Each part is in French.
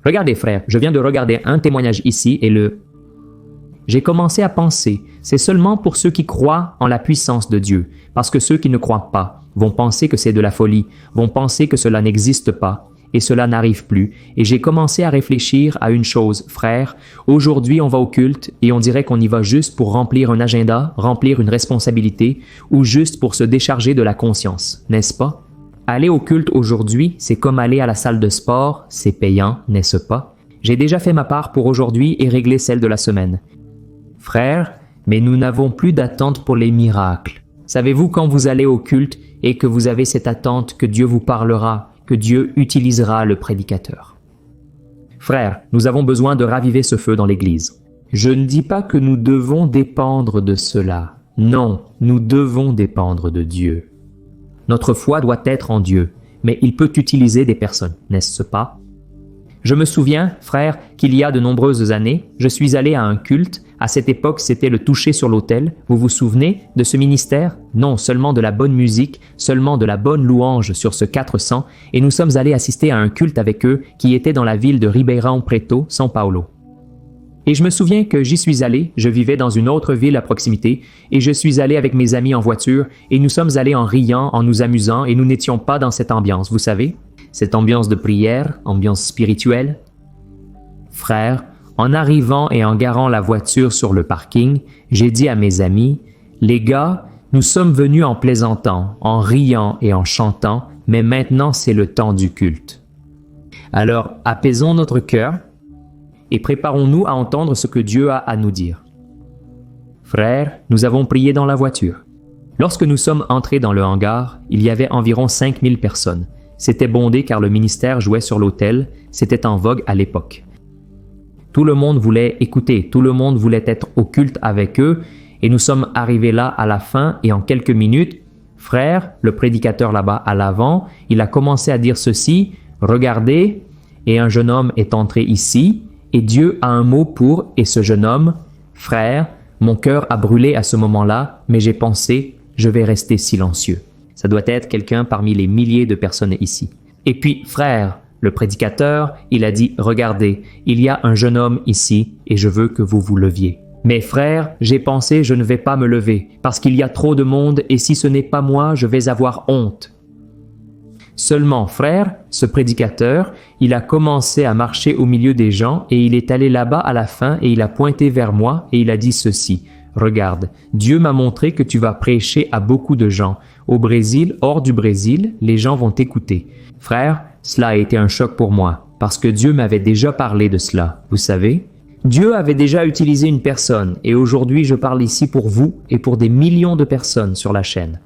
Regardez frère, je viens de regarder un témoignage ici et j'ai commencé à penser, c'est seulement pour ceux qui croient en la puissance de Dieu, parce que ceux qui ne croient pas vont penser que c'est de la folie, vont penser que cela n'existe pas, et cela n'arrive plus. Et j'ai commencé à réfléchir à une chose, frère, aujourd'hui on va au culte et on dirait qu'on y va juste pour remplir un agenda, remplir une responsabilité, ou juste pour se décharger de la conscience, n'est-ce pas? Aller au culte aujourd'hui, c'est comme aller à la salle de sport, c'est payant, n'est-ce pas? J'ai déjà fait ma part pour aujourd'hui et réglé celle de la semaine. Frère, mais nous n'avons plus d'attente pour les miracles. Savez-vous quand vous allez au culte et que vous avez cette attente que Dieu vous parlera, que Dieu utilisera le prédicateur? Frère, nous avons besoin de raviver ce feu dans l'Église. Je ne dis pas que nous devons dépendre de cela. Non, nous devons dépendre de Dieu. Notre foi doit être en Dieu, mais il peut utiliser des personnes, n'est-ce pas? Je me souviens, frère, qu'il y a de nombreuses années, je suis allé à un culte. À cette époque, c'était le toucher sur l'autel. Vous vous souvenez de ce ministère? Non, seulement de la bonne musique, seulement de la bonne louange sur ce 400, et nous sommes allés assister à un culte avec eux qui était dans la ville de Ribeirão Preto, São Paulo. Et je me souviens que j'y suis allé, je vivais dans une autre ville à proximité, et je suis allé avec mes amis en voiture, et nous sommes allés en riant, en nous amusant, et nous n'étions pas dans cette ambiance, vous savez? Cette ambiance de prière, ambiance spirituelle. Frère, en arrivant et en garant la voiture sur le parking, j'ai dit à mes amis, « Les gars, nous sommes venus en plaisantant, en riant et en chantant, mais maintenant c'est le temps du culte. Alors apaisons notre cœur et préparons-nous à entendre ce que Dieu a à nous dire. » Frères, nous avons prié dans la voiture. Lorsque nous sommes entrés dans le hangar, il y avait environ 5000 personnes. C'était bondé car le ministère jouait sur l'autel, c'était en vogue à l'époque. Tout le monde voulait écouter, tout le monde voulait être au culte avec eux, et nous sommes arrivés là à la fin et en quelques minutes, frère, le prédicateur là-bas à l'avant, il a commencé à dire ceci, regardez, et un jeune homme est entré ici, et Dieu a un mot pour, et ce jeune homme, frère, mon cœur a brûlé à ce moment-là, mais j'ai pensé, je vais rester silencieux. Ça doit être quelqu'un parmi les milliers de personnes ici. Et puis, frère, le prédicateur, il a dit, regardez, il y a un jeune homme ici et je veux que vous vous leviez. Mais frère, j'ai pensé, je ne vais pas me lever parce qu'il y a trop de monde et si ce n'est pas moi, je vais avoir honte. Seulement, frère, ce prédicateur, il a commencé à marcher au milieu des gens et il est allé là-bas à la fin et il a pointé vers moi et il a dit ceci. Regarde, Dieu m'a montré que tu vas prêcher à beaucoup de gens. Au Brésil, hors du Brésil, les gens vont t'écouter. Frère, cela a été un choc pour moi, parce que Dieu m'avait déjà parlé de cela, vous savez? Dieu avait déjà utilisé une personne, et aujourd'hui je parle ici pour vous et pour des millions de personnes sur la chaîne.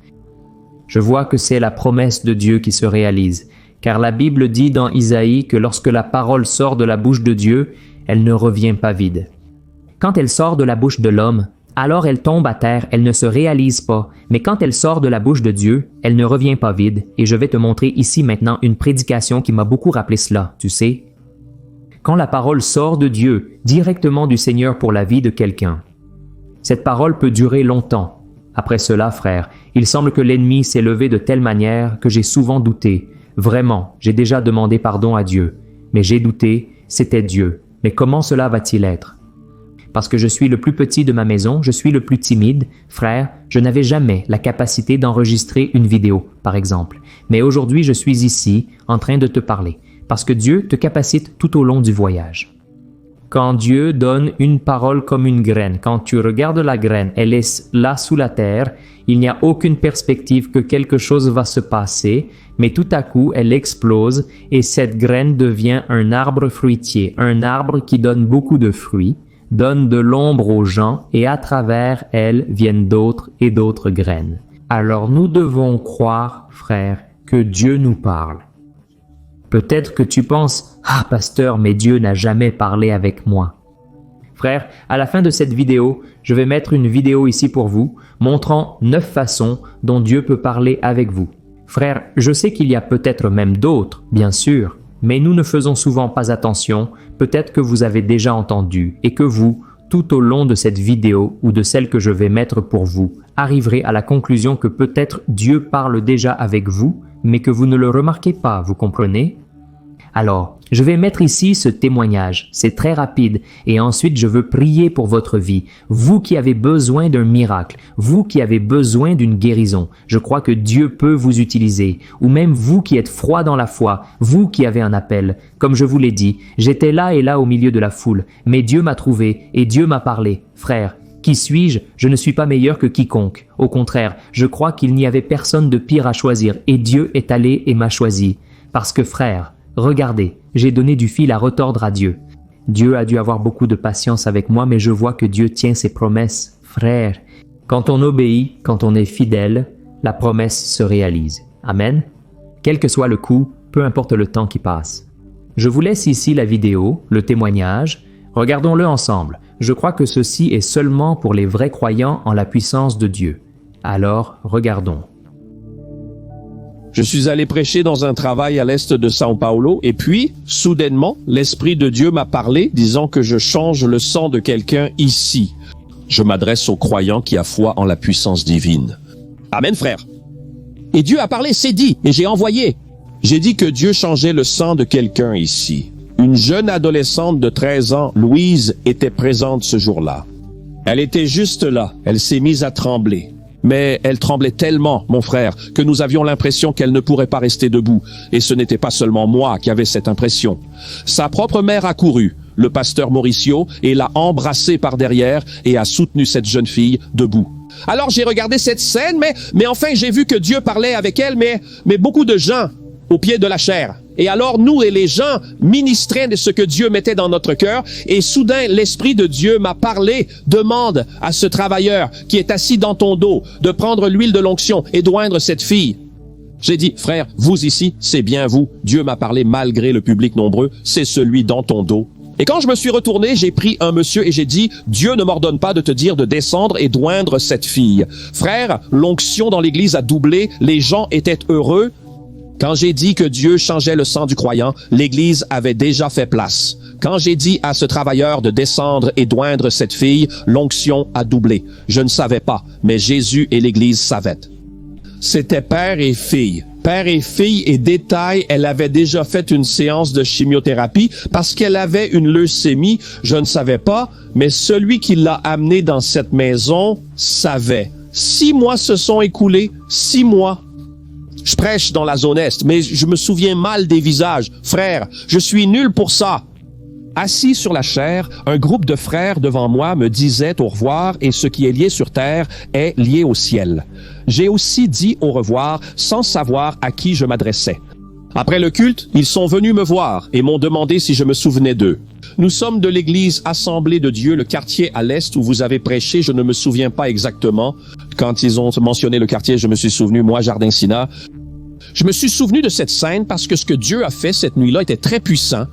Je vois que c'est la promesse de Dieu qui se réalise, car la Bible dit dans Isaïe que lorsque la parole sort de la bouche de Dieu, elle ne revient pas vide. Quand elle sort de la bouche de l'homme, alors elle tombe à terre, elle ne se réalise pas, mais quand elle sort de la bouche de Dieu, elle ne revient pas vide, et je vais te montrer ici maintenant une prédication qui m'a beaucoup rappelé cela, tu sais. Quand la parole sort de Dieu, directement du Seigneur pour la vie de quelqu'un, cette parole peut durer longtemps. Après cela, frère, il semble que l'ennemi s'est levé de telle manière que j'ai souvent douté. Vraiment, j'ai déjà demandé pardon à Dieu, mais j'ai douté, c'était Dieu. Mais comment cela va-t-il être? Parce que je suis le plus petit de ma maison, je suis le plus timide, frère, je n'avais jamais la capacité d'enregistrer une vidéo, par exemple. Mais aujourd'hui, je suis ici, en train de te parler, parce que Dieu te capacite tout au long du voyage. Quand Dieu donne une parole comme une graine, quand tu regardes la graine, elle est là sous la terre, il n'y a aucune perspective que quelque chose va se passer, mais tout à coup, elle explose et cette graine devient un arbre fruitier, un arbre qui donne beaucoup de fruits, donne de l'ombre aux gens et à travers elle viennent d'autres et d'autres graines. Alors nous devons croire, frère, que Dieu nous parle. Peut-être que tu penses « Ah, pasteur, mais Dieu n'a jamais parlé avec moi. » Frère, à la fin de cette vidéo, je vais mettre une vidéo ici pour vous, montrant 9 façons dont Dieu peut parler avec vous. Frère, je sais qu'il y a peut-être même d'autres, bien sûr, mais nous ne faisons souvent pas attention, peut-être que vous avez déjà entendu et que vous, tout au long de cette vidéo ou de celle que je vais mettre pour vous, arriverez à la conclusion que peut-être Dieu parle déjà avec vous, mais que vous ne le remarquez pas, vous comprenez? Alors, je vais mettre ici ce témoignage. C'est très rapide. Et ensuite, je veux prier pour votre vie. Vous qui avez besoin d'un miracle, vous qui avez besoin d'une guérison, je crois que Dieu peut vous utiliser. Ou même vous qui êtes froid dans la foi, vous qui avez un appel. Comme je vous l'ai dit, j'étais là et là au milieu de la foule. Mais Dieu m'a trouvé et Dieu m'a parlé. Frère, qui suis-je? Je ne suis pas meilleur que quiconque. Au contraire, je crois qu'il n'y avait personne de pire à choisir et Dieu est allé et m'a choisi. Parce que frère, regardez, j'ai donné du fil à retordre à Dieu. Dieu a dû avoir beaucoup de patience avec moi, mais je vois que Dieu tient ses promesses. Frère, quand on obéit, quand on est fidèle, la promesse se réalise. Amen. Quel que soit le coup, peu importe le temps qui passe. Je vous laisse ici la vidéo, le témoignage. Regardons-le ensemble. Je crois que ceci est seulement pour les vrais croyants en la puissance de Dieu. Alors, regardons. Je suis allé prêcher dans un travail à l'est de São Paulo et puis, soudainement, l'Esprit de Dieu m'a parlé disant que je change le sang de quelqu'un ici. Je m'adresse aux croyants qui a foi en la puissance divine. Amen, frère. Et Dieu a parlé, c'est dit, et j'ai envoyé. J'ai dit que Dieu changeait le sang de quelqu'un ici. Une jeune adolescente de 13 ans, Louise, était présente ce jour-là. Elle était juste là, elle s'est mise à trembler. Mais elle tremblait tellement, mon frère, que nous avions l'impression qu'elle ne pourrait pas rester debout. Et ce n'était pas seulement moi qui avais cette impression. Sa propre mère a couru, le pasteur Mauricio, et l'a embrassée par derrière et a soutenu cette jeune fille debout. Alors j'ai regardé cette scène, mais enfin j'ai vu que Dieu parlait avec elle, mais beaucoup de gens au pied de la chair. Et alors nous et les gens ministraient de ce que Dieu mettait dans notre cœur, et soudain l'Esprit de Dieu m'a parlé. Demande à ce travailleur qui est assis dans ton dos de prendre l'huile de l'onction et d'oindre cette fille. J'ai dit, frère, vous ici, c'est bien vous. Dieu m'a parlé malgré le public nombreux, c'est celui dans ton dos. Et quand je me suis retourné, j'ai pris un monsieur et j'ai dit, Dieu ne m'ordonne pas de te dire de descendre et d'oindre cette fille. Frère, l'onction dans l'église a doublé, les gens étaient heureux. Quand j'ai dit que Dieu changeait le sang du croyant, l'Église avait déjà fait place. Quand j'ai dit à ce travailleur de descendre et d'oindre cette fille, l'onction a doublé. Je ne savais pas, mais Jésus et l'Église savaient. C'était père et fille. Père et fille, et détail, elle avait déjà fait une séance de chimiothérapie parce qu'elle avait une leucémie. Je ne savais pas, mais celui qui l'a amenée dans cette maison savait. 6 mois se sont écoulés, 6 mois. Je prêche dans la zone Est, mais je me souviens mal des visages. Frère, je suis nul pour ça. Assis sur la chaire, un groupe de frères devant moi me disait au revoir et ce qui est lié sur terre est lié au ciel. J'ai aussi dit au revoir sans savoir à qui je m'adressais. Après le culte, ils sont venus me voir et m'ont demandé si je me souvenais d'eux. Nous sommes de l'église Assemblée de Dieu, le quartier à l'est où vous avez prêché, je ne me souviens pas exactement. Quand ils ont mentionné le quartier, je me suis souvenu, moi, Jardin Sina. Je me suis souvenu de cette scène parce que ce que Dieu a fait cette nuit-là était très puissant.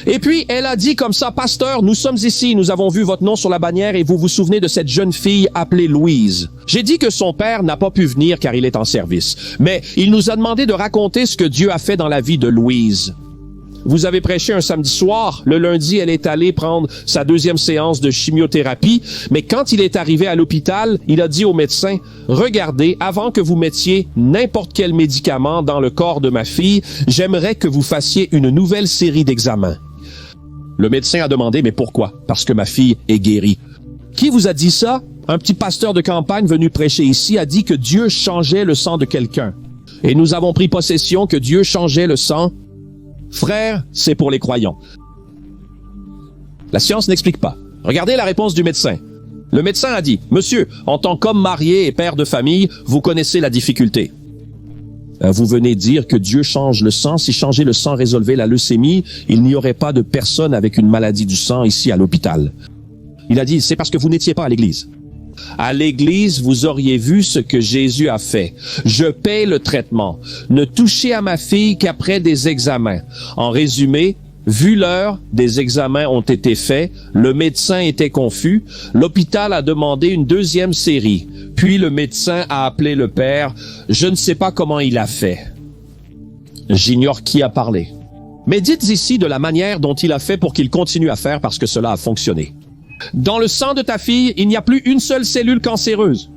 Et puis, elle a dit comme ça, « Pasteur, nous sommes ici, nous avons vu votre nom sur la bannière et vous vous souvenez de cette jeune fille appelée Louise. » J'ai dit que son père n'a pas pu venir car il est en service. Mais il nous a demandé de raconter ce que Dieu a fait dans la vie de Louise. Vous avez prêché un samedi soir. Le lundi, elle est allée prendre sa 2e séance de chimiothérapie. Mais quand il est arrivé à l'hôpital, il a dit au médecin, « Regardez, avant que vous mettiez n'importe quel médicament dans le corps de ma fille, j'aimerais que vous fassiez une nouvelle série d'examens. » Le médecin a demandé, « Mais pourquoi? » « Parce que ma fille est guérie. » Qui vous a dit ça? Un petit pasteur de campagne venu prêcher ici a dit que Dieu changeait le sang de quelqu'un. Et nous avons pris possession que Dieu changeait le sang. Frère, c'est pour les croyants. La science n'explique pas. Regardez la réponse du médecin. Le médecin a dit, « Monsieur, en tant qu'homme marié et père de famille, vous connaissez la difficulté. Vous venez dire que Dieu change le sang. Si changer le sang résolvait la leucémie, il n'y aurait pas de personne avec une maladie du sang ici à l'hôpital. » Il a dit, « C'est parce que vous n'étiez pas à l'église. » À l'église, vous auriez vu ce que Jésus a fait. Je paie le traitement. Ne touchez à ma fille qu'après des examens. En résumé, vu l'heure, des examens ont été faits. Le médecin était confus. L'hôpital a demandé une 2e série. Puis le médecin a appelé le père. Je ne sais pas comment il a fait. J'ignore qui a parlé. Mais dites ici de la manière dont il a fait pour qu'il continue à faire parce que cela a fonctionné. Dans le sang de ta fille, il n'y a plus une seule cellule cancéreuse.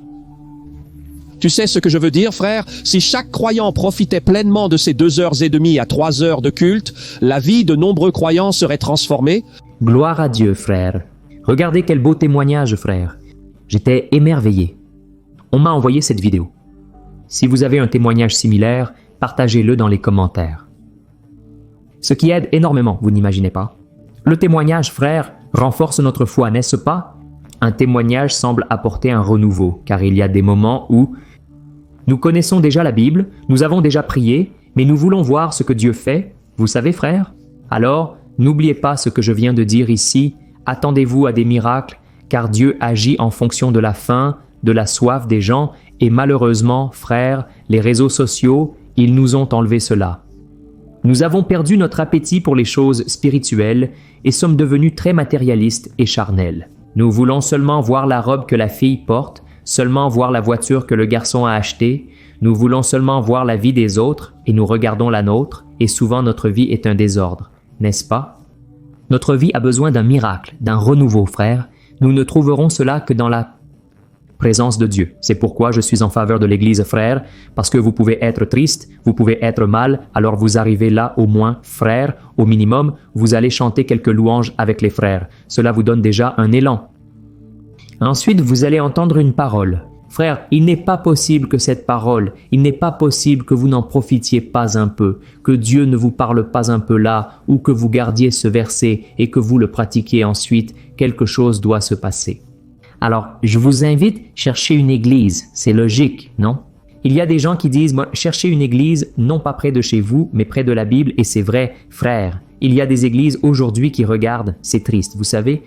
Tu sais ce que je veux dire, frère? Si chaque croyant profitait pleinement de ces 2h30 à 3 heures de culte, la vie de nombreux croyants serait transformée. Gloire à Dieu, frère. Regardez quel beau témoignage, frère. J'étais émerveillé. On m'a envoyé cette vidéo. Si vous avez un témoignage similaire, partagez-le dans les commentaires. Ce qui aide énormément, vous n'imaginez pas. Le témoignage, frère, renforce notre foi, n'est-ce pas? Un témoignage semble apporter un renouveau, car il y a des moments où nous connaissons déjà la Bible, nous avons déjà prié, mais nous voulons voir ce que Dieu fait. Vous savez, frère? Alors, n'oubliez pas ce que je viens de dire ici. Attendez-vous à des miracles, car Dieu agit en fonction de la faim, de la soif des gens, et malheureusement, frères, les réseaux sociaux, ils nous ont enlevé cela. Nous avons perdu notre appétit pour les choses spirituelles et sommes devenus très matérialistes et charnels. Nous voulons seulement voir la robe que la fille porte, seulement voir la voiture que le garçon a achetée, nous voulons seulement voir la vie des autres et nous regardons la nôtre, et souvent notre vie est un désordre, n'est-ce pas? Notre vie a besoin d'un miracle, d'un renouveau, frère. Nous ne trouverons cela que dans la présence de Dieu. C'est pourquoi je suis en faveur de l'Église, frère, parce que vous pouvez être triste, vous pouvez être mal, alors vous arrivez là au moins, frère, au minimum, vous allez chanter quelques louanges avec les frères. Cela vous donne déjà un élan. Ensuite, vous allez entendre une parole. Frère, il n'est pas possible que cette parole, il n'est pas possible que vous n'en profitiez pas un peu, que Dieu ne vous parle pas un peu là, ou que vous gardiez ce verset et que vous le pratiquiez ensuite, quelque chose doit se passer. Alors, je vous invite à chercher une église, c'est logique, non? Il y a des gens qui disent, cherchez une église non pas près de chez vous, mais près de la Bible, et c'est vrai, frère. Il y a des églises aujourd'hui qui regardent, c'est triste, vous savez.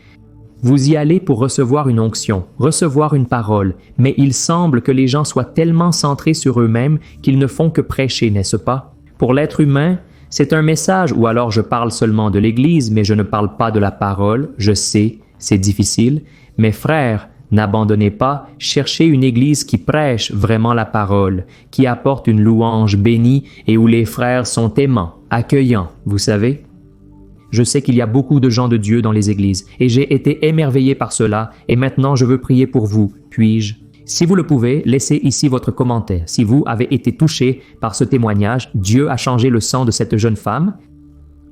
Vous y allez pour recevoir une onction, recevoir une parole, mais il semble que les gens soient tellement centrés sur eux-mêmes qu'ils ne font que prêcher, n'est-ce pas? Pour l'être humain, c'est un message, ou alors je parle seulement de l'Église, mais je ne parle pas de la parole, je sais, c'est difficile, mais frères, n'abandonnez pas, cherchez une Église qui prêche vraiment la parole, qui apporte une louange bénie et où les frères sont aimants, accueillants, vous savez? Je sais qu'il y a beaucoup de gens de Dieu dans les églises et j'ai été émerveillé par cela et maintenant je veux prier pour vous. Puis-je? Si vous le pouvez, laissez ici votre commentaire. Si vous avez été touché par ce témoignage, Dieu a changé le sang de cette jeune femme.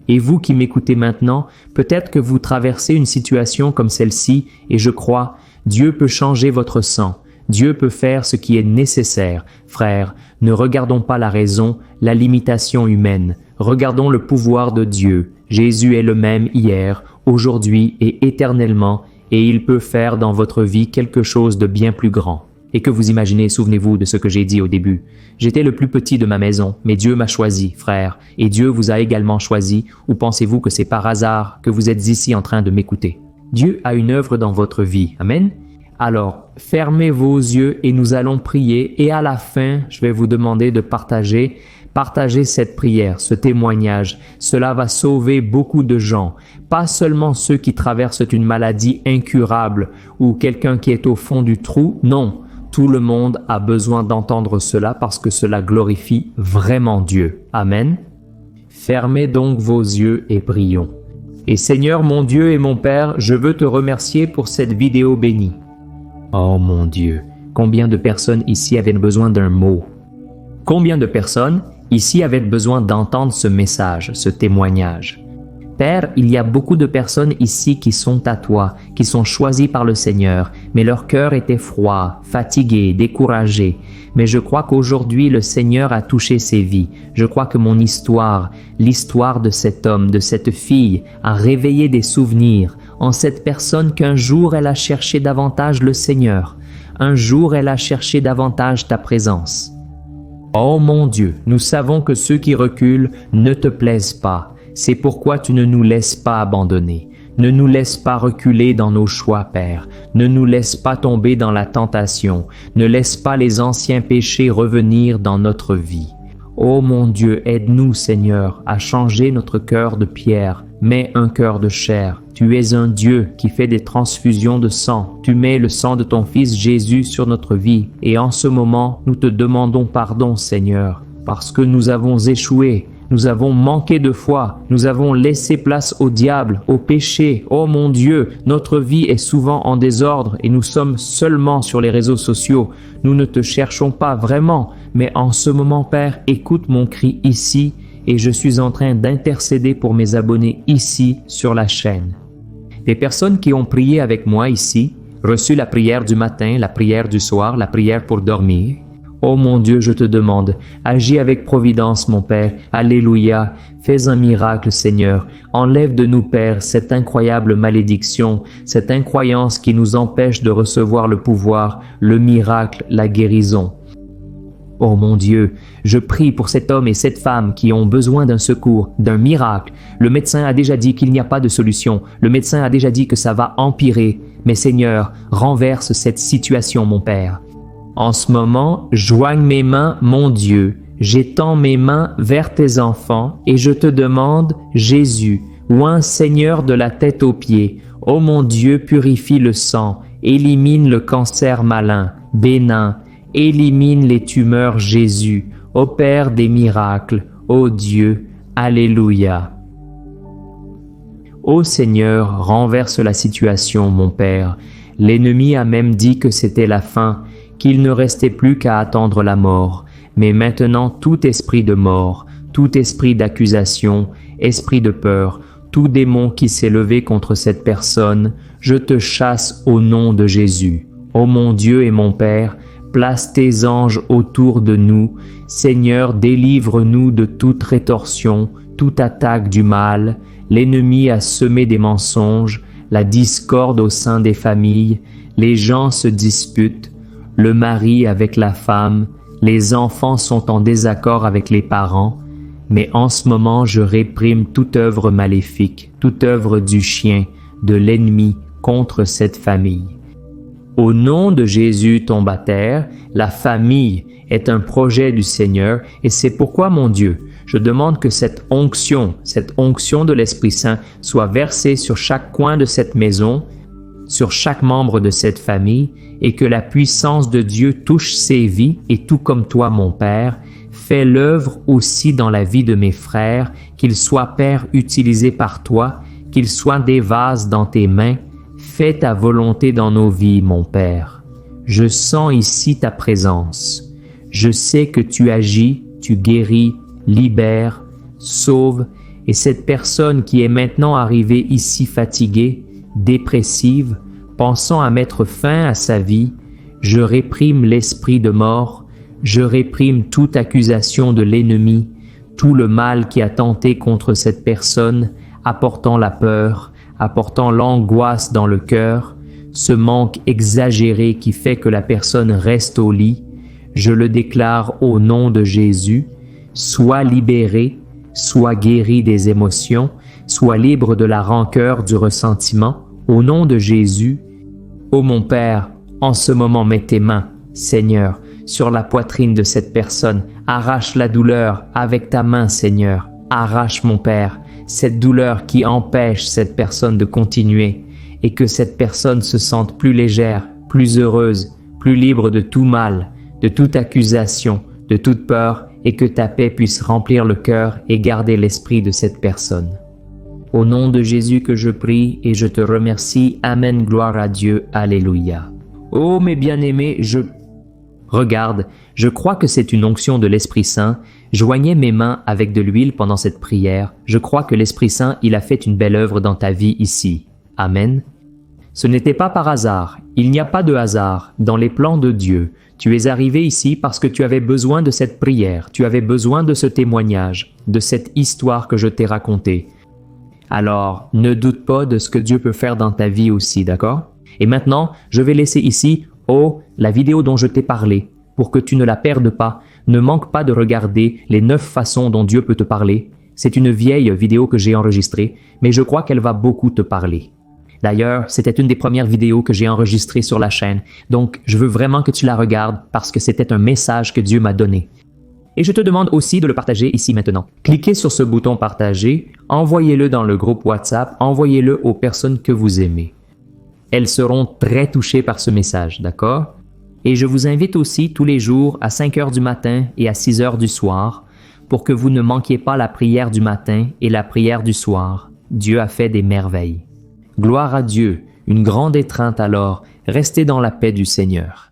Et vous qui m'écoutez maintenant, peut-être que vous traversez une situation comme celle-ci et je crois, Dieu peut changer votre sang. Dieu peut faire ce qui est nécessaire. Frères, ne regardons pas la raison, la limitation humaine. Regardons le pouvoir de Dieu. Jésus est le même hier, aujourd'hui et éternellement, et il peut faire dans votre vie quelque chose de bien plus grand. Et que vous imaginez, souvenez-vous de ce que j'ai dit au début. J'étais le plus petit de ma maison, mais Dieu m'a choisi, frère, et Dieu vous a également choisi, ou pensez-vous que c'est par hasard que vous êtes ici en train de m'écouter? Dieu a une œuvre dans votre vie, amen? Alors, fermez vos yeux et nous allons prier, et à la fin, je vais vous demander de partager cette prière, ce témoignage. Cela va sauver beaucoup de gens, pas seulement ceux qui traversent une maladie incurable ou quelqu'un qui est au fond du trou, non. Tout le monde a besoin d'entendre cela parce que cela glorifie vraiment Dieu. Amen. Fermez donc vos yeux et prions. Et Seigneur mon Dieu et mon Père, je veux te remercier pour cette vidéo bénie. Oh mon Dieu, combien de personnes ici avaient besoin d'un mot? Combien de personnes ici avaient besoin d'entendre ce message, ce témoignage? Père, il y a beaucoup de personnes ici qui sont à toi, qui sont choisies par le Seigneur, mais leur cœur était froid, fatigué, découragé. Mais je crois qu'aujourd'hui le Seigneur a touché ces vies. Je crois que mon histoire, l'histoire de cet homme, de cette fille, a réveillé des souvenirs en cette personne qu'un jour elle a cherché davantage le Seigneur. Un jour elle a cherché davantage ta présence. Oh mon Dieu, nous savons que ceux qui reculent ne te plaisent pas. C'est pourquoi tu ne nous laisses pas abandonner. Ne nous laisse pas reculer dans nos choix, Père. Ne nous laisse pas tomber dans la tentation. Ne laisse pas les anciens péchés revenir dans notre vie. Ô mon Dieu, aide-nous, Seigneur, à changer notre cœur de pierre, mais un cœur de chair. Tu es un Dieu qui fait des transfusions de sang. Tu mets le sang de ton Fils Jésus sur notre vie. Et en ce moment, nous te demandons pardon, Seigneur, parce que nous avons échoué, Nous avons manqué de foi. Nous avons laissé place au diable, au péché. Oh mon Dieu, notre vie est souvent en désordre et nous sommes seulement sur les réseaux sociaux. Nous ne te cherchons pas vraiment, mais en ce moment, Père, écoute mon cri ici et je suis en train d'intercéder pour mes abonnés ici sur la chaîne. Les personnes qui ont prié avec moi ici, reçu la prière du matin, la prière du soir, la prière pour dormir. Oh mon Dieu, je te demande, agis avec providence, mon Père. Alléluia. Fais un miracle, Seigneur. Enlève de nous, Père, cette incroyable malédiction, cette incroyance qui nous empêche de recevoir le pouvoir, le miracle, la guérison. Oh mon Dieu, je prie pour cet homme et cette femme qui ont besoin d'un secours, d'un miracle. Le médecin a déjà dit qu'il n'y a pas de solution. Le médecin a déjà dit que ça va empirer. Mais Seigneur, renverse cette situation, mon Père. En ce moment, joigne mes mains, mon Dieu. J'étends mes mains vers tes enfants et je te demande, Jésus, oins Seigneur de la tête aux pieds. Ô mon Dieu, purifie le sang, élimine le cancer malin, bénin, élimine les tumeurs, Jésus, opère des miracles, ô Dieu, Alléluia. Ô Seigneur, renverse la situation, mon Père. L'ennemi a même dit que c'était la fin, qu'il ne restait plus qu'à attendre la mort. Mais maintenant, tout esprit de mort, tout esprit d'accusation, esprit de peur, tout démon qui s'est levé contre cette personne, je te chasse au nom de Jésus. Ô mon Dieu et mon Père, place tes anges autour de nous. Seigneur, délivre-nous de toute rétorsion, toute attaque du mal. L'ennemi a semé des mensonges, la discorde au sein des familles, les gens se disputent, le mari avec la femme, les enfants sont en désaccord avec les parents, mais en ce moment je réprime toute œuvre maléfique, toute œuvre du chien, de l'ennemi contre cette famille. Au nom de Jésus tombe à terre, la famille est un projet du Seigneur et c'est pourquoi mon Dieu, je demande que cette onction de l'Esprit Saint soit versée sur chaque coin de cette maison, sur chaque membre de cette famille et que la puissance de Dieu touche ces vies et tout comme toi mon Père, fais l'œuvre aussi dans la vie de mes frères, qu'ils soient Père utilisés par toi, qu'ils soient des vases dans tes mains, fais ta volonté dans nos vies mon Père. Je sens ici ta présence. Je sais que tu agis, tu guéris, libères, sauves et cette personne qui est maintenant arrivée ici fatiguée, dépressive, pensant à mettre fin à sa vie, je réprime l'esprit de mort, je réprime toute accusation de l'ennemi, tout le mal qui a tenté contre cette personne, apportant la peur, apportant l'angoisse dans le cœur, ce manque exagéré qui fait que la personne reste au lit, je le déclare au nom de Jésus, sois libéré, sois guéri des émotions, sois libre de la rancœur, du ressentiment, au nom de Jésus. Ô mon Père, en ce moment mets tes mains, Seigneur, sur la poitrine de cette personne, arrache la douleur avec ta main, Seigneur, arrache mon Père, cette douleur qui empêche cette personne de continuer et que cette personne se sente plus légère, plus heureuse, plus libre de tout mal, de toute accusation, de toute peur et que ta paix puisse remplir le cœur et garder l'esprit de cette personne. Au nom de Jésus que je prie et je te remercie. Amen, gloire à Dieu, Alléluia. Oh mes bien-aimés, Regarde, je crois que c'est une onction de l'Esprit Saint. Joignez mes mains avec de l'huile pendant cette prière. Je crois que l'Esprit Saint, il a fait une belle œuvre dans ta vie ici. Amen. Ce n'était pas par hasard. Il n'y a pas de hasard dans les plans de Dieu. Tu es arrivé ici parce que tu avais besoin de cette prière. Tu avais besoin de ce témoignage, de cette histoire que je t'ai racontée. Alors, ne doute pas de ce que Dieu peut faire dans ta vie aussi, d'accord? Et maintenant, je vais laisser ici, la vidéo dont je t'ai parlé, pour que tu ne la perdes pas. Ne manque pas de regarder les 9 façons dont Dieu peut te parler. C'est une vieille vidéo que j'ai enregistrée, mais je crois qu'elle va beaucoup te parler. D'ailleurs, c'était une des premières vidéos que j'ai enregistrées sur la chaîne, donc je veux vraiment que tu la regardes parce que c'était un message que Dieu m'a donné. Et je te demande aussi de le partager ici maintenant. Cliquez sur ce bouton partager, envoyez-le dans le groupe WhatsApp, envoyez-le aux personnes que vous aimez. Elles seront très touchées par ce message, d'accord? Et je vous invite aussi tous les jours à 5 heures du matin et à 6 heures du soir pour que vous ne manquiez pas la prière du matin et la prière du soir. Dieu a fait des merveilles. Gloire à Dieu, une grande étreinte alors, restez dans la paix du Seigneur.